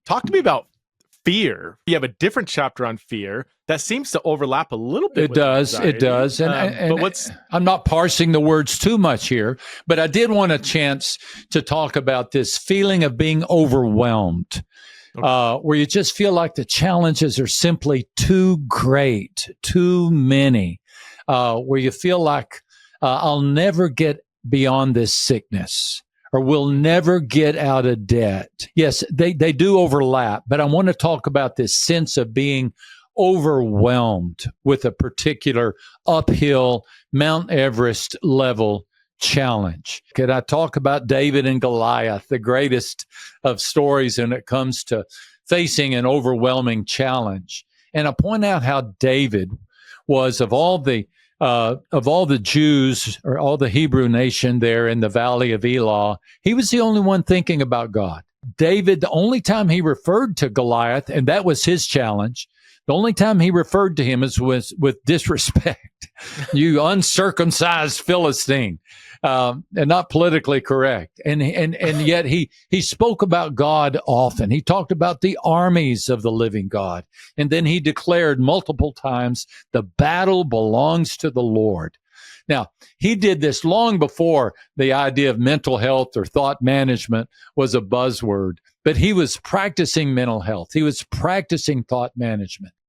Talk to me about fear. You have a different chapter on fear that seems to overlap a little bit. It does. Anxiety. It does. But I'm not parsing the words too much here, but I did want a chance to talk about this feeling of being overwhelmed, where you just feel like the challenges are simply too great, too many, where you feel like I'll never get beyond this sickness, or we'll never get out of debt. Yes, they do overlap, but I want to talk about this sense of being overwhelmed with a particular uphill Mount Everest level challenge. Could I talk about David and Goliath, the greatest of stories when it comes to facing an overwhelming challenge? And I point out how David was, of all the Jews, or all the Hebrew nation there in the valley of Elah, he was the only one thinking about God. David, the only time he referred to Goliath, and that was his challenge, the only time he referred to him was with disrespect. You uncircumcised Philistine, and not politically correct. And yet he spoke about God often. He talked about the armies of the living God. And then he declared multiple times, the battle belongs to the Lord. Now, he did this long before the idea of mental health or thought management was a buzzword, but he was practicing mental health. He was practicing thought management.